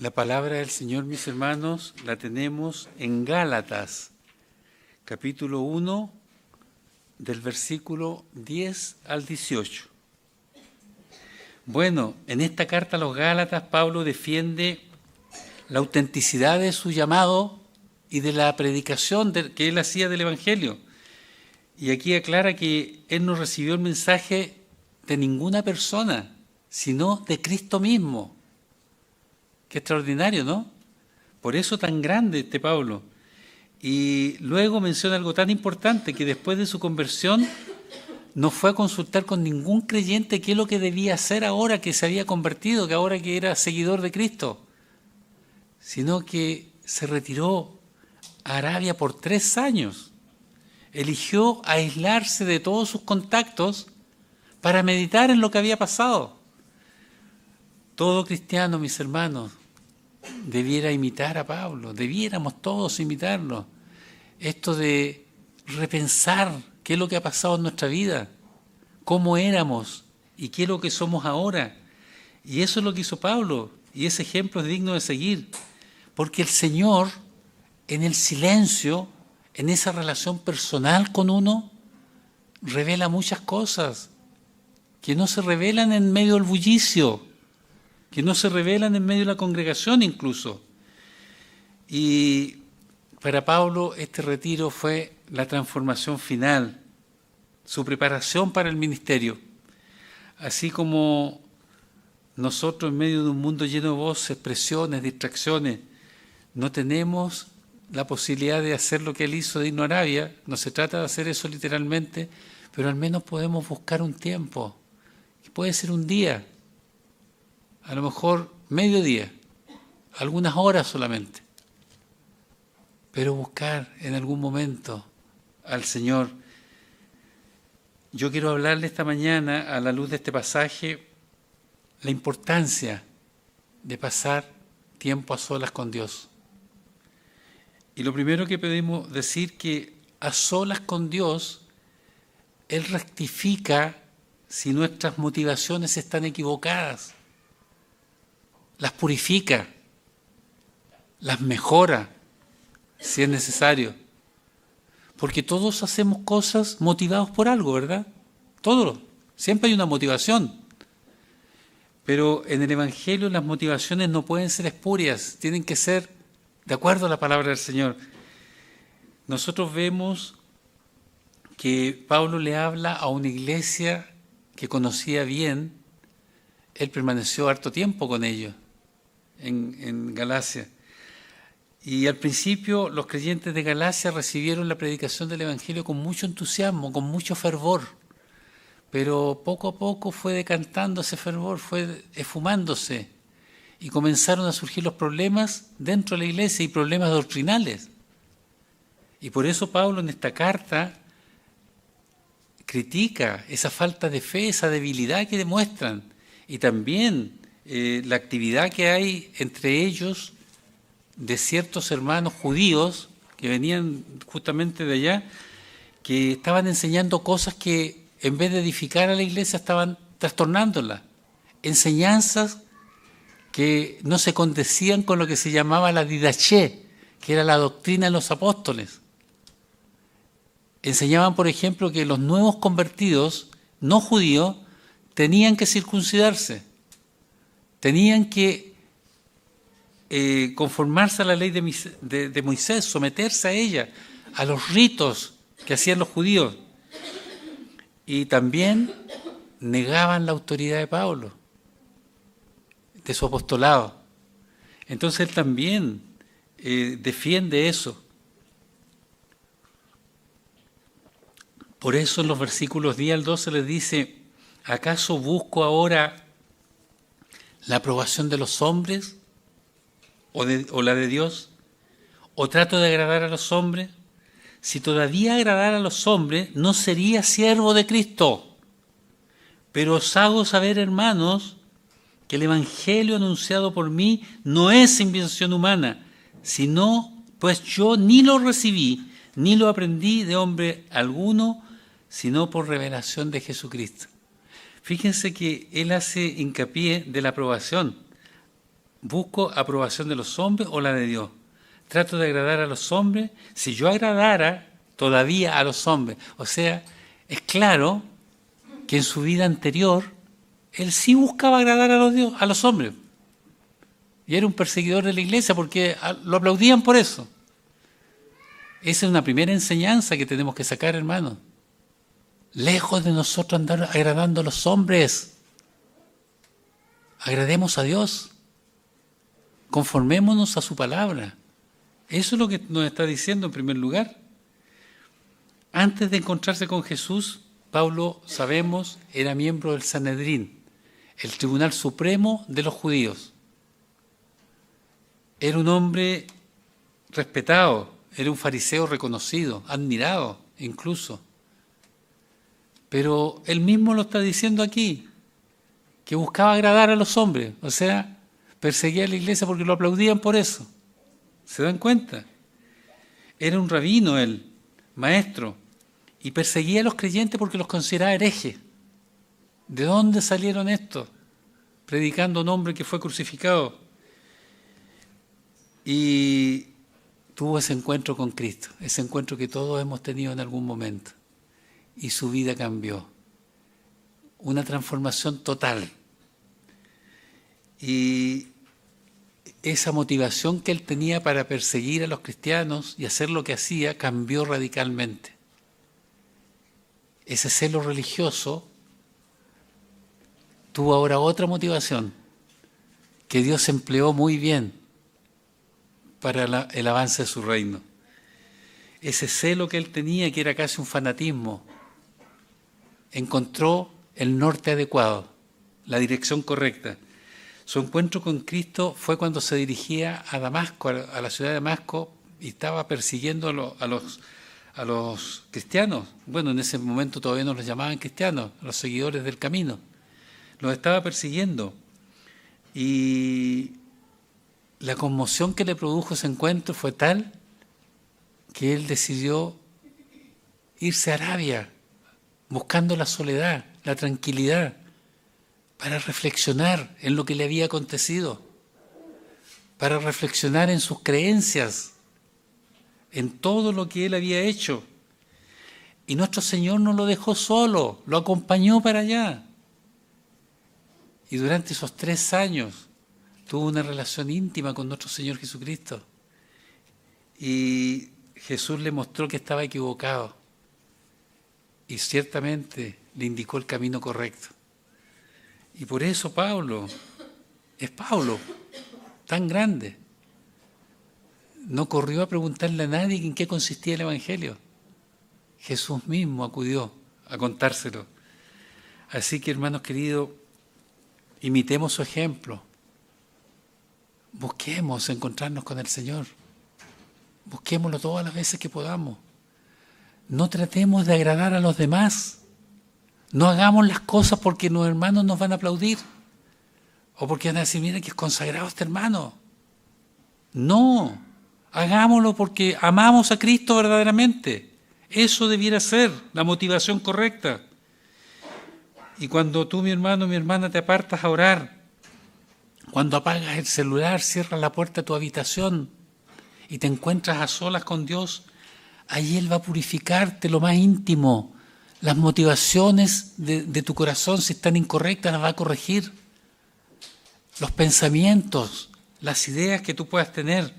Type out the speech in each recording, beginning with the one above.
La palabra del Señor, mis hermanos, la tenemos en Gálatas, capítulo 1, del versículo 10 al 18. Bueno, en esta carta a los Gálatas, Pablo defiende la autenticidad de su llamado y de la predicación que él hacía del Evangelio. Y aquí aclara que él no recibió el mensaje de ninguna persona, sino de Cristo mismo. Qué extraordinario, ¿no? Por eso tan grande este Pablo. Y luego menciona algo tan importante, que después de su conversión no fue a consultar con ningún creyente qué es lo que debía hacer ahora que se había convertido, que ahora que era seguidor de Cristo, sino que se retiró a Arabia por 3 años. Eligió aislarse de todos sus contactos para meditar en lo que había pasado. Todo cristiano, mis hermanos, debiera imitar a Pablo, debiéramos todos imitarlo. Esto de repensar qué es lo que ha pasado en nuestra vida, cómo éramos y qué es lo que somos ahora. Y eso es lo que hizo Pablo, y ese ejemplo es digno de seguir, porque el Señor, en el silencio, en esa relación personal con uno, revela muchas cosas que no se revelan en medio del bullicio, que no se revelan en medio de la congregación incluso. Y para Pablo este retiro fue la transformación final, su preparación para el ministerio. Así como nosotros en medio de un mundo lleno de voces, presiones, distracciones, no tenemos la posibilidad de hacer lo que él hizo de irnos a Arabia, no se trata de hacer eso literalmente, pero al menos podemos buscar un tiempo, que puede ser un día, a lo mejor mediodía, algunas horas solamente, pero buscar en algún momento al Señor. Yo quiero hablarle esta mañana, a la luz de este pasaje, la importancia de pasar tiempo a solas con Dios. Y lo primero que podemos decir que a solas con Dios, Él rectifica si nuestras motivaciones están equivocadas, las purifica, las mejora si es necesario. Porque todos hacemos cosas motivados por algo, ¿verdad? Todos, siempre hay una motivación. Pero en el Evangelio las motivaciones no pueden ser espurias, tienen que ser de acuerdo a la palabra del Señor. Nosotros vemos que Pablo le habla a una iglesia que conocía bien. Él permaneció harto tiempo con ellos en Galacia. Y al principio los creyentes de Galacia recibieron la predicación del Evangelio con mucho entusiasmo, con mucho fervor. Pero poco a poco fue decantando ese fervor, fue esfumándose. Y comenzaron a surgir los problemas dentro de la iglesia y problemas doctrinales. Y por eso Pablo en esta carta critica esa falta de fe, esa debilidad que demuestran. Y también la actividad que hay entre ellos de ciertos hermanos judíos que venían justamente de allá, que estaban enseñando cosas que en vez de edificar a la iglesia estaban trastornándola. Enseñanzas que no se condecían con lo que se llamaba la didaché, que era la doctrina de los apóstoles. Enseñaban, por ejemplo, que los nuevos convertidos, no judíos, tenían que circuncidarse, tenían que conformarse a la ley de Moisés, someterse a ella, a los ritos que hacían los judíos. Y también negaban la autoridad de Pablo, de su apostolado. Entonces él también defiende eso. Por eso en los versículos 10 al 12 les dice: ¿acaso busco ahora la aprobación de los hombres o la de Dios? ¿O trato de agradar a los hombres? Si todavía agradara a los hombres, no sería siervo de Cristo. Pero os hago saber, hermanos, que el Evangelio anunciado por mí no es invención humana, sino pues yo ni lo recibí, ni lo aprendí de hombre alguno, sino por revelación de Jesucristo. Fíjense que él hace hincapié de la aprobación. ¿Busco aprobación de los hombres o la de Dios? ¿Trato de agradar a los hombres? Si yo agradara todavía a los hombres. O sea, es claro que en su vida anterior él sí buscaba agradar a los hombres. Y era un perseguidor de la iglesia porque lo aplaudían por eso. Esa es una primera enseñanza que tenemos que sacar, hermanos. Lejos de nosotros andar agradando a los hombres, agrademos a Dios, conformémonos a su palabra. Eso es lo que nos está diciendo en primer lugar. Antes de encontrarse con Jesús, Pablo, sabemos, era miembro del Sanedrín, el tribunal supremo de los judíos. Era un hombre respetado, era un fariseo reconocido, admirado incluso. Pero él mismo lo está diciendo aquí, que buscaba agradar a los hombres, o sea, perseguía a la iglesia porque lo aplaudían por eso. ¿Se dan cuenta? Era un rabino él, maestro, y perseguía a los creyentes porque los consideraba herejes. ¿De dónde salieron estos? Predicando a un hombre que fue crucificado. Y tuvo ese encuentro con Cristo, ese encuentro que todos hemos tenido en algún momento. Y su vida cambió. Una transformación total. Y esa motivación que él tenía para perseguir a los cristianos y hacer lo que hacía cambió radicalmente. Ese celo religioso tuvo ahora otra motivación que Dios empleó muy bien para el avance de su reino. Ese celo que él tenía, que era casi un fanatismo, encontró el norte adecuado, la dirección correcta. Su encuentro con Cristo fue cuando se dirigía a Damasco, a la ciudad de Damasco, y estaba persiguiendo a los cristianos. Bueno, en ese momento todavía no los llamaban cristianos, los seguidores del camino. Los estaba persiguiendo. Y la conmoción que le produjo ese encuentro fue tal que él decidió irse a Arabia, buscando la soledad, la tranquilidad, para reflexionar en lo que le había acontecido, para reflexionar en sus creencias, en todo lo que él había hecho. Y nuestro Señor no lo dejó solo, lo acompañó para allá. Y durante esos 3 años tuvo una relación íntima con nuestro Señor Jesucristo. Y Jesús le mostró que estaba equivocado. Y ciertamente le indicó el camino correcto. Y por eso Pablo, tan grande, no corrió a preguntarle a nadie en qué consistía el Evangelio. Jesús mismo acudió a contárselo. Así que, hermanos queridos, imitemos su ejemplo. Busquemos encontrarnos con el Señor. Busquémoslo todas las veces que podamos. No tratemos de agradar a los demás. No hagamos las cosas porque los hermanos nos van a aplaudir. O porque van a decir, mira que es consagrado este hermano. No, hagámoslo porque amamos a Cristo verdaderamente. Eso debiera ser la motivación correcta. Y cuando tú, mi hermano, mi hermana, te apartas a orar, cuando apagas el celular, cierras la puerta de tu habitación y te encuentras a solas con Dios, ahí Él va a purificarte lo más íntimo. Las motivaciones de tu corazón, si están incorrectas, las va a corregir. Los pensamientos, las ideas que tú puedas tener.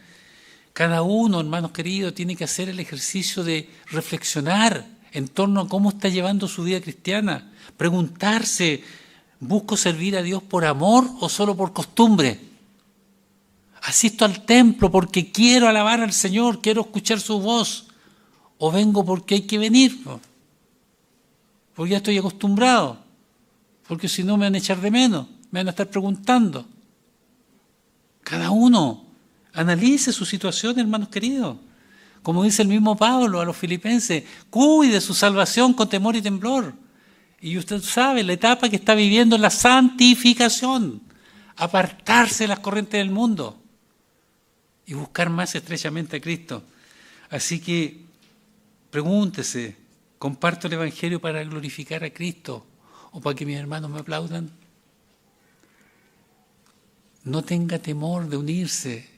Cada uno, hermanos queridos, tiene que hacer el ejercicio de reflexionar en torno a cómo está llevando su vida cristiana. Preguntarse, ¿busco servir a Dios por amor o solo por costumbre? ¿Asisto al templo porque quiero alabar al Señor, quiero escuchar su voz? ¿O vengo porque hay que venir? Porque ya estoy acostumbrado. Porque si no me van a echar de menos, me van a estar preguntando. Cada uno analice su situación, hermanos queridos. Como dice el mismo Pablo a los filipenses, cuide su salvación con temor y temblor. Y usted sabe, la etapa que está viviendo es la santificación. Apartarse de las corrientes del mundo y buscar más estrechamente a Cristo. Así que pregúntese, ¿comparto el Evangelio para glorificar a Cristo o para que mis hermanos me aplaudan? no tenga temor de unirse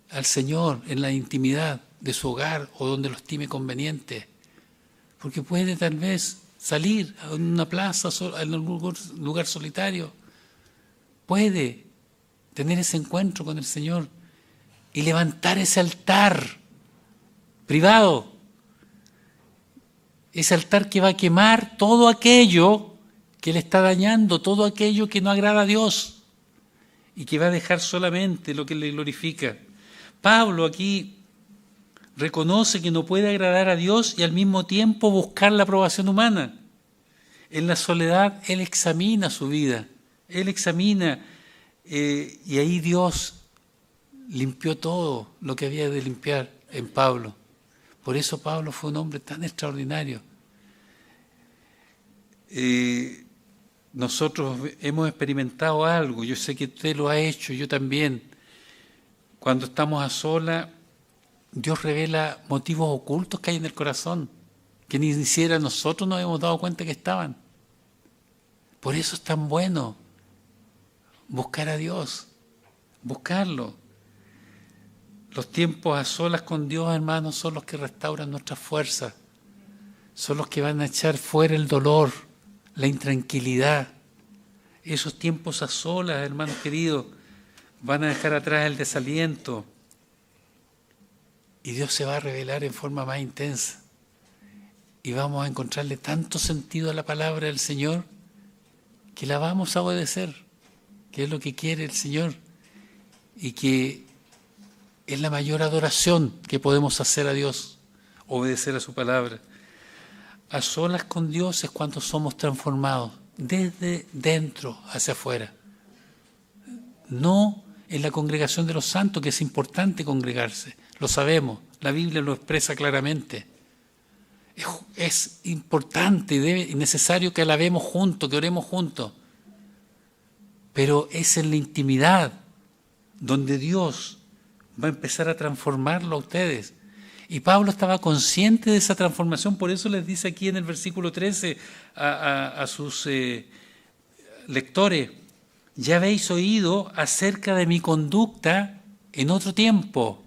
al Señor en la intimidad de su hogar o donde lo estime conveniente, porque puede tal vez salir a una plaza, en algún lugar solitario, puede tener ese encuentro con el Señor y levantar ese altar privado, ese altar que va a quemar todo aquello que le está dañando, todo aquello que no agrada a Dios y que va a dejar solamente lo que le glorifica. Pablo aquí reconoce que no puede agradar a Dios y al mismo tiempo buscar la aprobación humana. En la soledad él examina su vida, él examina y ahí Dios limpió todo lo que había de limpiar en Pablo. Por eso Pablo fue un hombre tan extraordinario. Nosotros hemos experimentado algo, yo sé que usted lo ha hecho, yo también. Cuando estamos a solas, Dios revela motivos ocultos que hay en el corazón, que ni siquiera nosotros nos hemos dado cuenta que estaban. Por eso es tan bueno buscar a Dios, buscarlo. Los tiempos a solas con Dios, hermanos, son los que restauran nuestras fuerzas, son los que van a echar fuera el dolor, la intranquilidad. Esos tiempos a solas, hermanos queridos, van a dejar atrás el desaliento y Dios se va a revelar en forma más intensa y vamos a encontrarle tanto sentido a la palabra del Señor que la vamos a obedecer, que es lo que quiere el Señor y que es la mayor adoración que podemos hacer a Dios, obedecer a su palabra. A solas con Dios es cuando somos transformados desde dentro hacia afuera, no en la congregación de los santos, que es importante congregarse, lo sabemos, la Biblia lo expresa claramente. Es importante y necesario que alabemos juntos, que oremos juntos, pero es en la intimidad donde Dios va a empezar a transformarlo a ustedes. Y Pablo estaba consciente de esa transformación, por eso les dice aquí en el versículo 13 a sus lectores: ya habéis oído acerca de mi conducta en otro tiempo.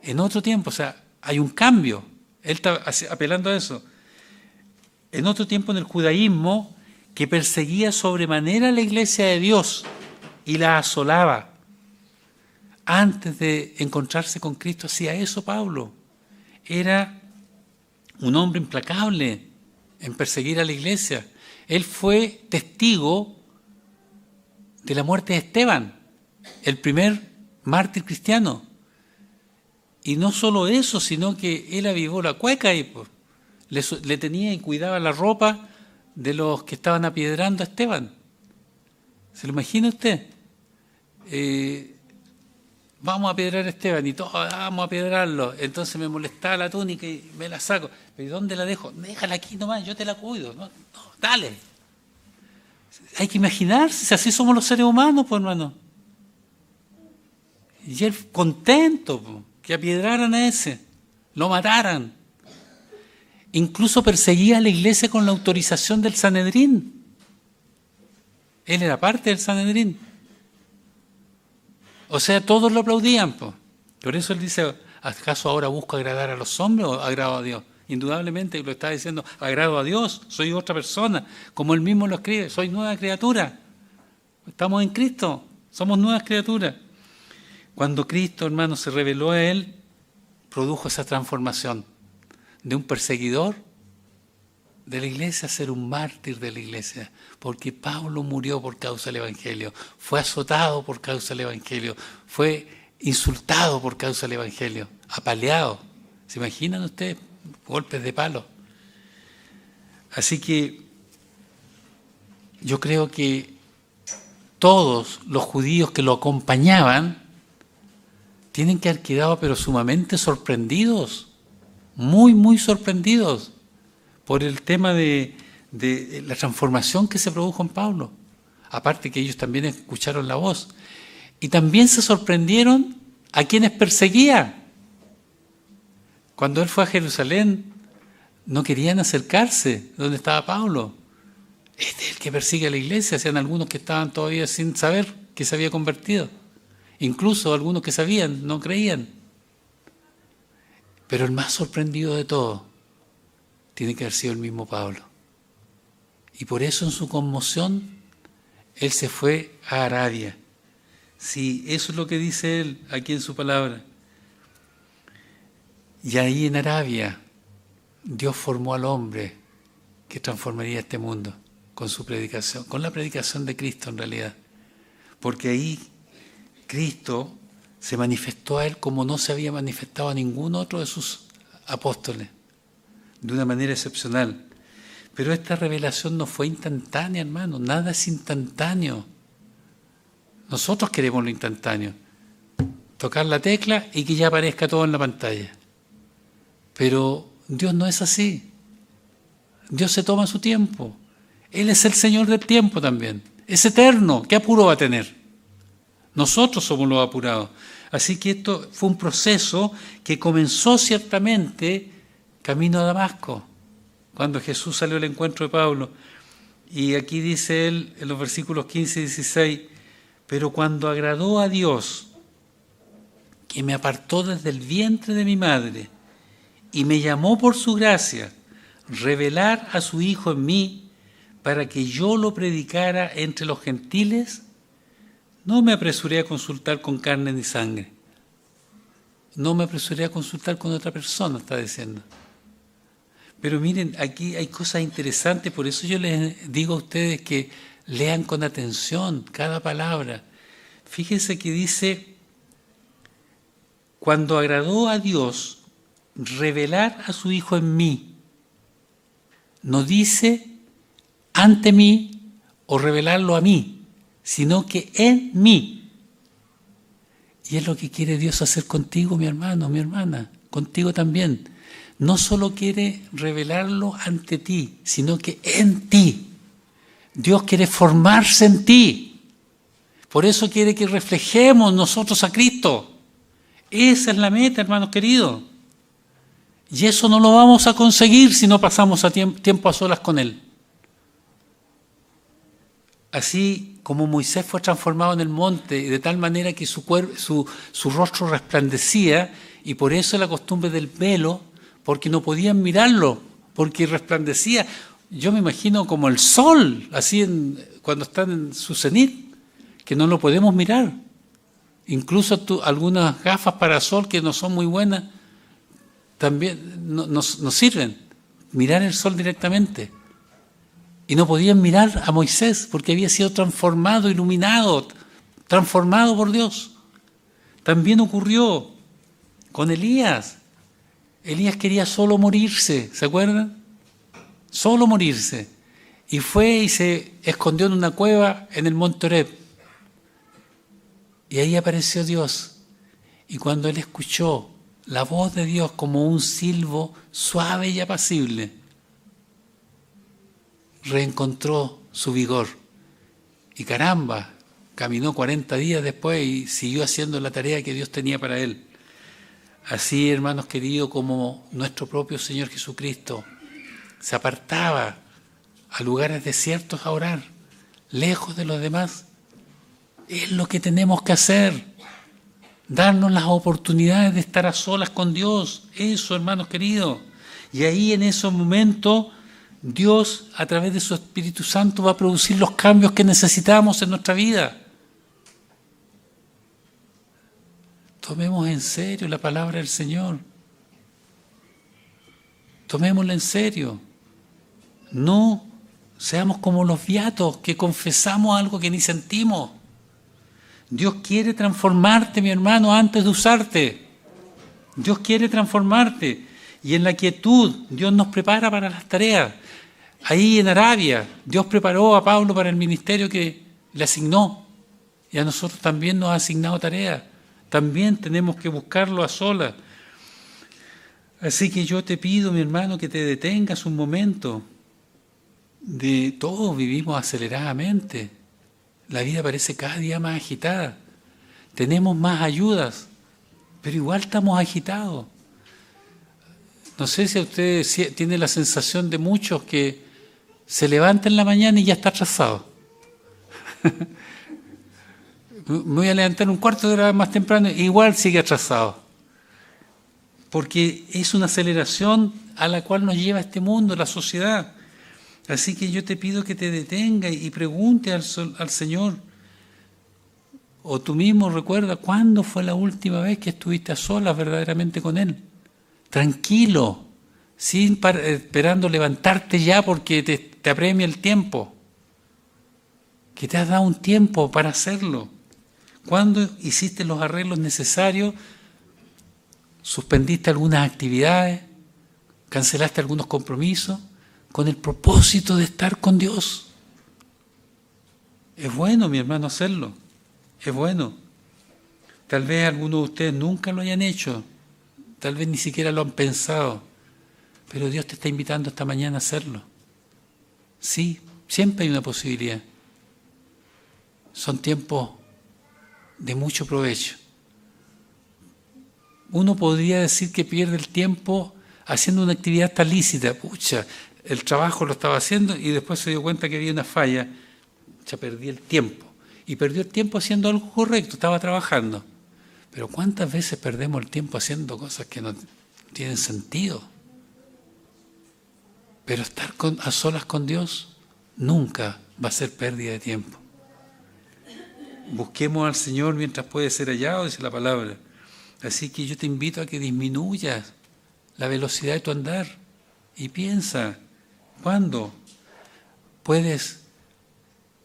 En otro tiempo, o sea, hay un cambio. Él está apelando a eso. En otro tiempo en el judaísmo, que perseguía sobremanera la iglesia de Dios y la asolaba. Antes de encontrarse con Cristo hacía eso Pablo. Era un hombre implacable en perseguir a la iglesia. Él fue testigo de la muerte de Esteban, el primer mártir cristiano. Y no solo eso, sino que él avivó la cueca y pues, le tenía y cuidaba la ropa de los que estaban apiedrando a Esteban. ¿Se lo imagina usted? Vamos a apiedrar a Esteban y todos vamos a apiedrarlo. Entonces me molestaba la túnica y me la saco. ¿Pero dónde la dejo? Déjala aquí nomás, yo te la cuido. No, dale. Hay que imaginarse, si así somos los seres humanos, pues hermano. Y él contento, pues, que apiedraran a ese, lo mataran. Incluso perseguía a la iglesia con la autorización del Sanedrín. Él era parte del Sanedrín. O sea, todos lo aplaudían, pues. Por eso él dice: ¿acaso ahora busco agradar a los hombres o agrado a Dios? Indudablemente lo está diciendo: agrado a Dios, soy otra persona, como él mismo lo escribe, soy nueva criatura. Estamos en Cristo, somos nuevas criaturas. Cuando Cristo, hermano, se reveló a él, produjo esa transformación de un perseguidor de la iglesia a ser un mártir de la iglesia, porque Pablo murió por causa del Evangelio, fue azotado por causa del Evangelio, fue insultado por causa del Evangelio, apaleado. ¿Se imaginan ustedes? Golpes de palo. Así que yo creo que todos los judíos que lo acompañaban tienen que haber quedado pero sumamente sorprendidos, muy, muy sorprendidos por el tema de la transformación que se produjo en Pablo. Aparte que ellos también escucharon la voz. Y también se sorprendieron a quienes perseguía. Cuando él fue a Jerusalén, no querían acercarse donde estaba Pablo. Este es el que persigue a la iglesia, hacían algunos que estaban todavía sin saber que se había convertido. Incluso algunos que sabían no creían. Pero el más sorprendido de todos tiene que haber sido el mismo Pablo. Y por eso en su conmoción, él se fue a Arabia. Sí, eso es lo que dice él aquí en su palabra. Y ahí en Arabia, Dios formó al hombre que transformaría este mundo con su predicación, con la predicación de Cristo en realidad. Porque ahí Cristo se manifestó a él como no se había manifestado a ningún otro de sus apóstoles, de una manera excepcional. Pero esta revelación no fue instantánea, hermano, nada es instantáneo. Nosotros queremos lo instantáneo, tocar la tecla y que ya aparezca todo en la pantalla. Pero Dios no es así. Dios se toma su tiempo. Él es el Señor del tiempo también. Es eterno. ¿Qué apuro va a tener? Nosotros somos los apurados. Así que esto fue un proceso que comenzó ciertamente camino a Damasco, cuando Jesús salió al encuentro de Pablo. Y aquí dice él en los versículos 15 y 16, pero cuando agradó a Dios, que me apartó desde el vientre de mi madre y me llamó por su gracia, revelar a su Hijo en mí para que yo lo predicara entre los gentiles, no me apresuré a consultar con carne ni sangre. No me apresuré a consultar con otra persona, está diciendo. Pero miren, aquí hay cosas interesantes, por eso yo les digo a ustedes que lean con atención cada palabra. Fíjense que dice, cuando agradó a Dios revelar a su Hijo en mí, no dice ante mí o revelarlo a mí, sino que en mí. Y es lo que quiere Dios hacer contigo, mi hermano, mi hermana, contigo también. No solo quiere revelarlo ante ti, sino que en ti. Dios quiere formarse en ti. Por eso quiere que reflejemos nosotros a Cristo. Esa es la meta, hermanos queridos. Y eso no lo vamos a conseguir si no pasamos tiempo a solas con Él. Así como Moisés fue transformado en el monte, de tal manera que su rostro resplandecía, y por eso la costumbre del velo, porque no podían mirarlo, porque resplandecía. Yo me imagino como el sol, así cuando está en su cenit, que no lo podemos mirar. Incluso algunas gafas para sol que no son muy buenas, también nos sirven. Mirar el sol directamente. Y no podían mirar a Moisés porque había sido transformado, iluminado, transformado por Dios. También ocurrió con Elías. Elías quería solo morirse, ¿se acuerdan? Solo morirse. Y fue y se escondió en una cueva en el monte Horeb. Y ahí apareció Dios. Y cuando él escuchó la voz de Dios como un silbo suave y apacible, reencontró su vigor. Y caramba, caminó 40 días después y siguió haciendo la tarea que Dios tenía para él. Así, hermanos queridos, como nuestro propio Señor Jesucristo se apartaba a lugares desiertos a orar, lejos de los demás, es lo que tenemos que hacer. Darnos las oportunidades de estar a solas con Dios. Eso, hermanos queridos. Y ahí en esos momentos Dios, a través de su Espíritu Santo, va a producir los cambios que necesitamos en nuestra vida. Tomemos en serio la palabra del Señor. Tomémosla en serio. No seamos como los beatos que confesamos algo que ni sentimos. Dios quiere transformarte, mi hermano, antes de usarte. Dios quiere transformarte. Y en la quietud, Dios nos prepara para las tareas. Ahí en Arabia, Dios preparó a Pablo para el ministerio que le asignó. Y a nosotros también nos ha asignado tareas. También tenemos que buscarlo a solas. Así que yo te pido, mi hermano, que te detengas un momento. Todos vivimos aceleradamente. La vida parece cada día más agitada. Tenemos más ayudas, pero igual estamos agitados. No sé si usted tiene la sensación de muchos que se levantan en la mañana y ya está atrasado. Me voy a levantar un cuarto de hora más temprano, igual sigue atrasado. Porque es una aceleración a la cual nos lleva este mundo, la sociedad. Así que yo te pido que te detengas y pregunte al Señor. O tú mismo recuerda, ¿cuándo fue la última vez que estuviste a solas verdaderamente con Él? Tranquilo, sin esperando levantarte ya porque te apremia el tiempo. Que te has dado un tiempo para hacerlo. ¿Cuándo hiciste los arreglos necesarios? ¿Suspendiste algunas actividades? ¿Cancelaste algunos compromisos? Con el propósito de estar con Dios. Es bueno, mi hermano, hacerlo. Es bueno. Tal vez algunos de ustedes nunca lo hayan hecho. Tal vez ni siquiera lo han pensado. Pero Dios te está invitando esta mañana a hacerlo. Sí, siempre hay una posibilidad. Son tiempos de mucho provecho. Uno podría decir que pierde el tiempo haciendo una actividad tan lícita. Pucha, el trabajo lo estaba haciendo y después se dio cuenta que había una falla. Ya perdí el tiempo. Y perdió el tiempo haciendo algo correcto, estaba trabajando. Pero ¿cuántas veces perdemos el tiempo haciendo cosas que no tienen sentido? Pero estar a solas con Dios nunca va a ser pérdida de tiempo. Busquemos al Señor mientras puede ser hallado, dice la palabra. Así que yo te invito a que disminuyas la velocidad de tu andar y piensa, ¿cuándo puedes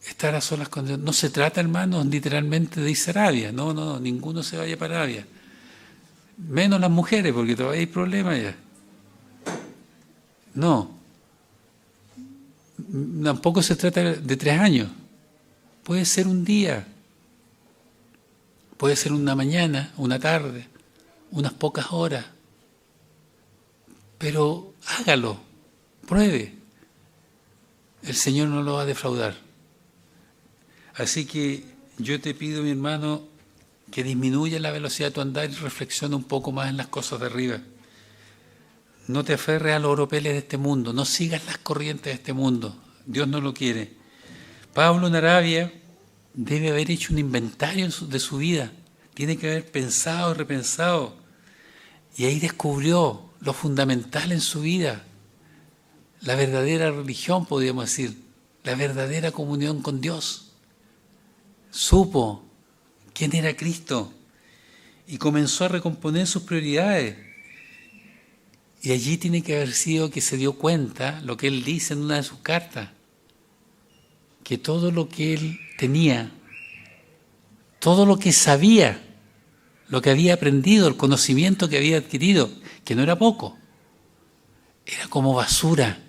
estar a solas con Dios? No se trata, hermanos, literalmente de irse a Arabia. No, ninguno se vaya para Arabia. Menos las mujeres, porque todavía hay problemas ya. No. Tampoco se trata de 3 años. Puede ser un día. Puede ser una mañana, una tarde, unas pocas horas. Pero hágalo, pruebe. El Señor no lo va a defraudar. Así que yo te pido, mi hermano, que disminuya la velocidad de tu andar y reflexiona un poco más en las cosas de arriba. No te aferres a los oropeles de este mundo, no sigas las corrientes de este mundo. Dios no lo quiere. Pablo en Arabia debe haber hecho un inventario de su vida. Tiene que haber pensado y repensado. Y ahí descubrió lo fundamental en su vida. La verdadera religión, podríamos decir. La verdadera comunión con Dios. Supo quién era Cristo. Y comenzó a recomponer sus prioridades. Y allí tiene que haber sido que se dio cuenta, lo que él dice en una de sus cartas, que todo lo que él tenía, todo lo que sabía, lo que había aprendido, el conocimiento que había adquirido, que no era poco, era como basura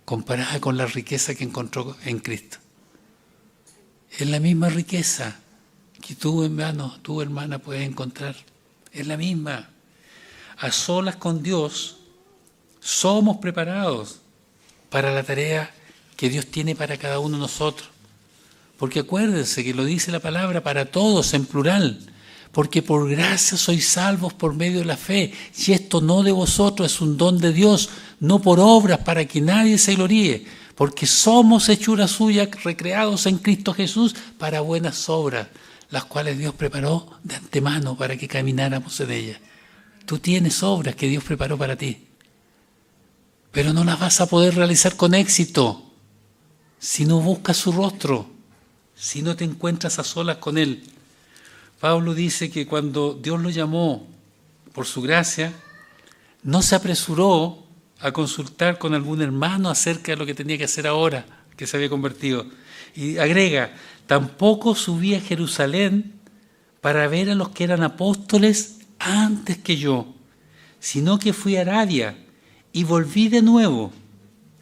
comparada con la riqueza que encontró en Cristo. Es la misma riqueza que tú, hermano, tú, hermana, puedes encontrar. Es la misma. A solas con Dios somos preparados para la tarea que Dios tiene para cada uno de nosotros. Porque acuérdense que lo dice la palabra para todos en plural. Porque por gracia sois salvos por medio de la fe. Y esto no de vosotros, es un don de Dios, no por obras para que nadie se gloríe. Porque somos hechura suya, recreados en Cristo Jesús para buenas obras, las cuales Dios preparó de antemano para que camináramos en ellas. Tú tienes obras que Dios preparó para ti, pero no las vas a poder realizar con éxito si no buscas su rostro, si no te encuentras a solas con Él. Pablo dice que cuando Dios lo llamó por su gracia, no se apresuró a consultar con algún hermano acerca de lo que tenía que hacer ahora, que se había convertido. Y agrega, tampoco subí a Jerusalén para ver a los que eran apóstoles antes que yo, sino que fui a Arabia y volví de nuevo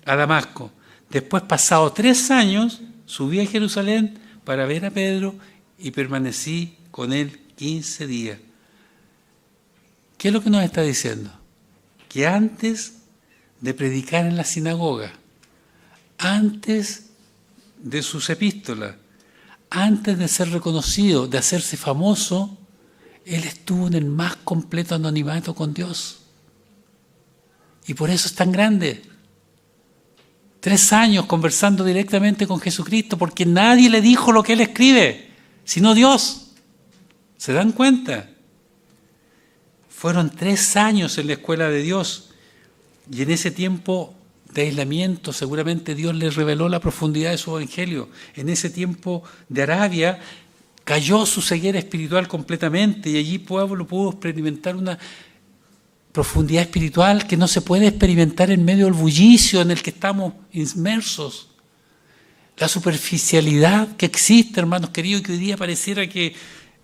a Damasco. Después, pasado 3 años, subí a Jerusalén para ver a Pedro y permanecí con él 15 días. ¿Qué es lo que nos está diciendo? Que antes de predicar en la sinagoga, antes de sus epístolas, antes de ser reconocido, de hacerse famoso, él estuvo en el más completo anonimato con Dios. Y por eso es tan grande. 3 años conversando directamente con Jesucristo, porque nadie le dijo lo que él escribe. sino Dios. ¿Se dan cuenta? Fueron 3 años en la escuela de Dios, y en ese tiempo de aislamiento seguramente Dios les reveló la profundidad de su evangelio. En ese tiempo de Arabia cayó su ceguera espiritual completamente, y allí Pablo pudo experimentar una profundidad espiritual que no se puede experimentar en medio del bullicio en el que estamos inmersos. La superficialidad que existe, hermanos queridos, que hoy día pareciera que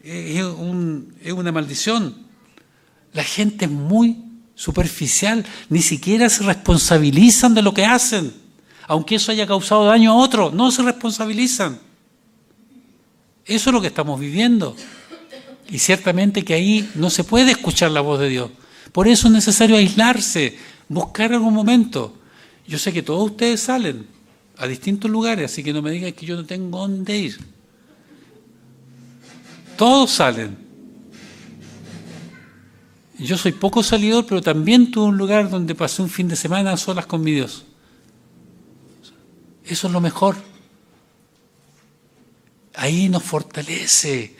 es una maldición. La gente es muy superficial, ni siquiera se responsabilizan de lo que hacen, aunque eso haya causado daño a otro, no se responsabilizan. Eso es lo que estamos viviendo, y ciertamente que ahí no se puede escuchar la voz de Dios. Por eso es necesario aislarse, buscar algún momento. Yo sé que todos ustedes salen a distintos lugares, así que no me digan que yo no tengo dónde ir. Todos salen. Yo soy poco salidor, pero también tuve un lugar donde pasé un fin de semana a solas con mi Dios. Eso es lo mejor. Ahí nos fortalece.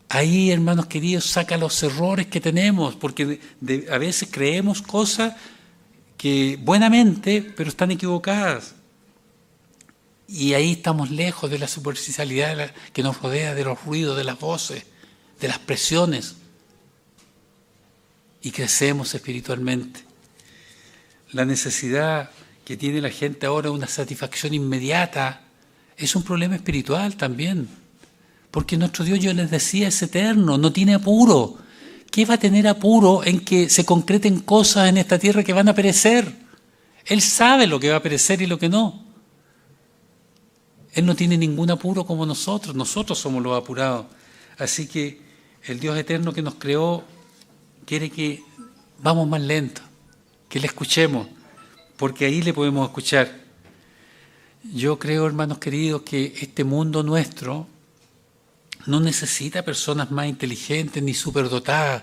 Ahí, hermanos queridos, saca los errores que tenemos, porque a veces creemos cosas que buenamente, pero están equivocadas. Y ahí estamos lejos de la superficialidad que nos rodea, de los ruidos, de las voces, de las presiones. Y crecemos espiritualmente. La necesidad que tiene la gente ahora de una satisfacción inmediata es un problema espiritual también. Porque nuestro Dios, yo les decía, es eterno, no tiene apuro. ¿Qué va a tener apuro en que se concreten cosas en esta tierra que van a perecer? Él sabe lo que va a perecer y lo que no. Él no tiene ningún apuro como nosotros somos los apurados. Así que el Dios eterno que nos creó quiere que vamos más lento, que le escuchemos, porque ahí le podemos escuchar. Yo creo, hermanos queridos, que este mundo nuestro no necesita personas más inteligentes ni superdotadas,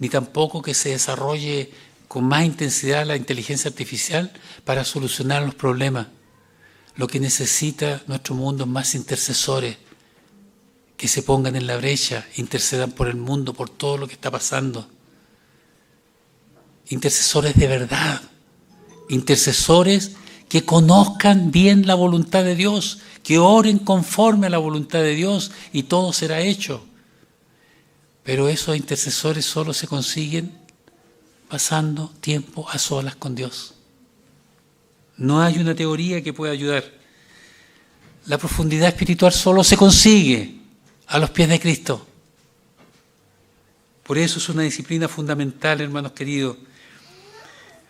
ni tampoco que se desarrolle con más intensidad la inteligencia artificial para solucionar los problemas. Lo que necesita nuestro mundo es más intercesores que se pongan en la brecha, intercedan por el mundo, por todo lo que está pasando. Intercesores de verdad, intercesores que conozcan bien la voluntad de Dios, que oren conforme a la voluntad de Dios, y todo será hecho. Pero esos intercesores solo se consiguen pasando tiempo a solas con Dios. No hay una teoría que pueda ayudar. La profundidad espiritual solo se consigue a los pies de Cristo. Por eso es una disciplina fundamental, hermanos queridos.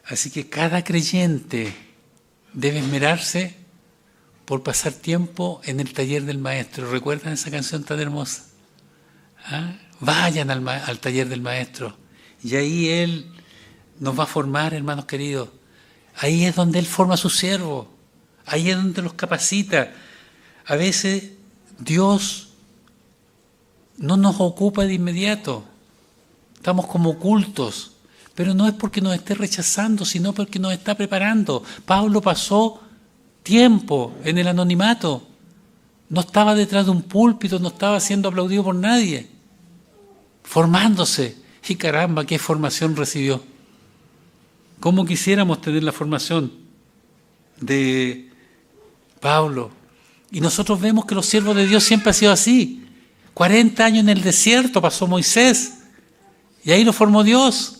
Así que cada creyente debe esmerarse por pasar tiempo en el taller del Maestro. ¿Recuerdan esa canción tan hermosa? ¿Ah? Vayan al taller del Maestro. Y ahí Él nos va a formar, hermanos queridos. Ahí es donde Él forma a sus siervos. Ahí es donde los capacita. A veces Dios no nos ocupa de inmediato. Estamos como ocultos. Pero no es porque nos esté rechazando, sino porque nos está preparando. Pablo pasó tiempo en el anonimato. No estaba detrás de un púlpito, no estaba siendo aplaudido por nadie. Formándose. Y caramba, qué formación recibió. ¿Cómo quisiéramos tener la formación de Pablo? Y nosotros vemos que los siervos de Dios siempre han sido así. 40 años en el desierto pasó Moisés. Y ahí lo formó Dios.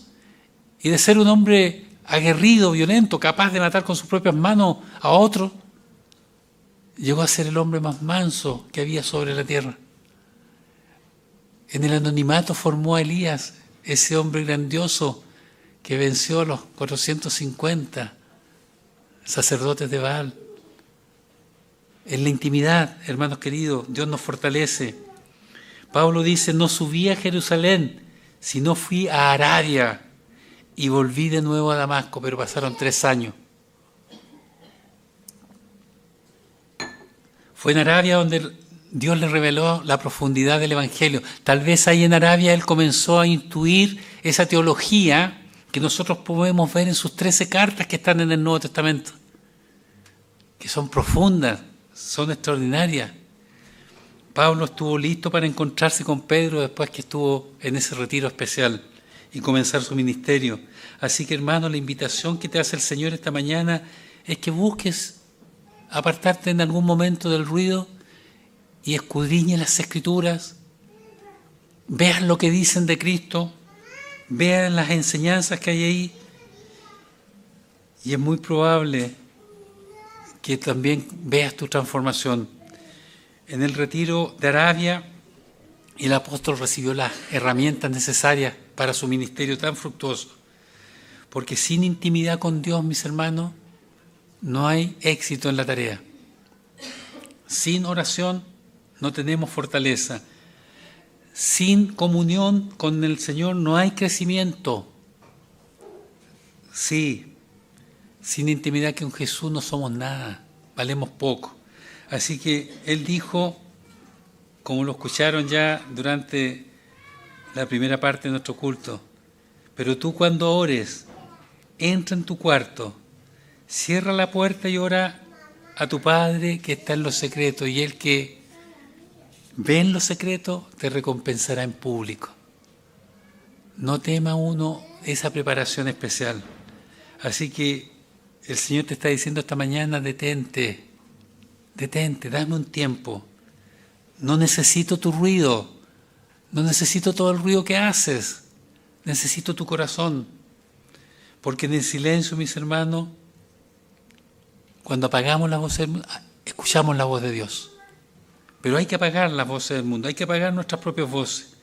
Y de ser un hombre aguerrido, violento, capaz de matar con sus propias manos a otro, llegó a ser el hombre más manso que había sobre la tierra. En el anonimato formó a Elías, ese hombre grandioso que venció a los 450 sacerdotes de Baal. En la intimidad, hermanos queridos, Dios nos fortalece. Pablo dice, no subí a Jerusalén, sino fui a Arabia y volví de nuevo a Damasco, pero pasaron 3 años. Fue en Arabia donde Dios le reveló la profundidad del Evangelio. Tal vez ahí en Arabia Él comenzó a intuir esa teología que nosotros podemos ver en sus 13 cartas que están en el Nuevo Testamento, que son profundas, son extraordinarias. Pablo estuvo listo para encontrarse con Pedro después que estuvo en ese retiro especial y comenzar su ministerio. Así que, hermano, la invitación que te hace el Señor esta mañana es que busques apartarte en algún momento del ruido y escudriñes las Escrituras, veas lo que dicen de Cristo, veas las enseñanzas que hay ahí, y es muy probable que también veas tu transformación. En el retiro de Arabia, el apóstol recibió las herramientas necesarias para su ministerio tan fructuoso, porque sin intimidad con Dios, mis hermanos, no hay éxito en la tarea. Sin oración no tenemos fortaleza. Sin comunión con el Señor no hay crecimiento. Sí, sin intimidad con Jesús no somos nada, valemos poco. Así que Él dijo, como lo escucharon ya durante la primera parte de nuestro culto, pero tú cuando ores, entra en tu cuarto, cierra la puerta y ora a tu Padre que está en lo secreto, y Él que ve en lo secreto te recompensará en público. No tema uno esa preparación especial. Así que el Señor te está diciendo esta mañana, detente, dame un tiempo. No necesito tu ruido, no necesito todo el ruido que haces, necesito tu corazón. Porque en el silencio, mis hermanos, cuando apagamos la voz del mundo, escuchamos la voz de Dios. Pero hay que apagar las voces del mundo, hay que apagar nuestras propias voces.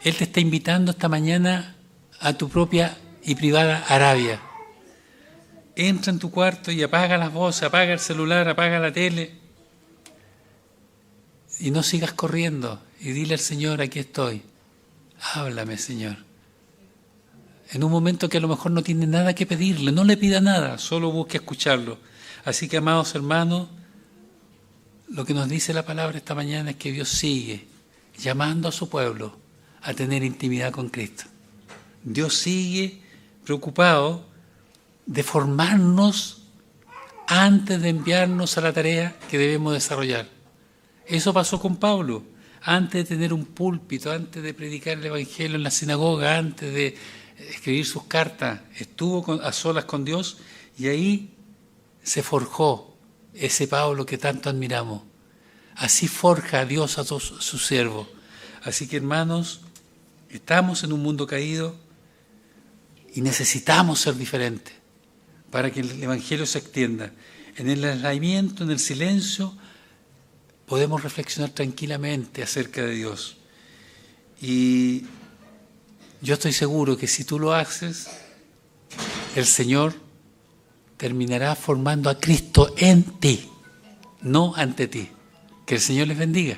Él te está invitando esta mañana a tu propia y privada Arabia. Entra en tu cuarto y apaga las voces, apaga el celular, apaga la tele. Y no sigas corriendo. Y dile al Señor, aquí estoy. Háblame, Señor. En un momento que a lo mejor no tiene nada que pedirle, no le pida nada, solo busque escucharlo. Así que, amados hermanos, lo que nos dice la palabra esta mañana es que Dios sigue llamando a su pueblo a tener intimidad con Cristo. Dios sigue preocupado de formarnos antes de enviarnos a la tarea que debemos desarrollar. Eso pasó con Pablo. Antes de tener un púlpito, antes de predicar el Evangelio en la sinagoga, antes de escribir sus cartas, estuvo a solas con Dios y ahí se forjó ese Pablo que tanto admiramos. Así forja a Dios a su siervo. Así que, hermanos, estamos en un mundo caído y necesitamos ser diferentes para que el Evangelio se extienda. En el aislamiento, en el silencio, podemos reflexionar tranquilamente acerca de Dios. Y yo estoy seguro que si tú lo haces, el Señor terminará formando a Cristo en ti, no ante ti. Que el Señor les bendiga.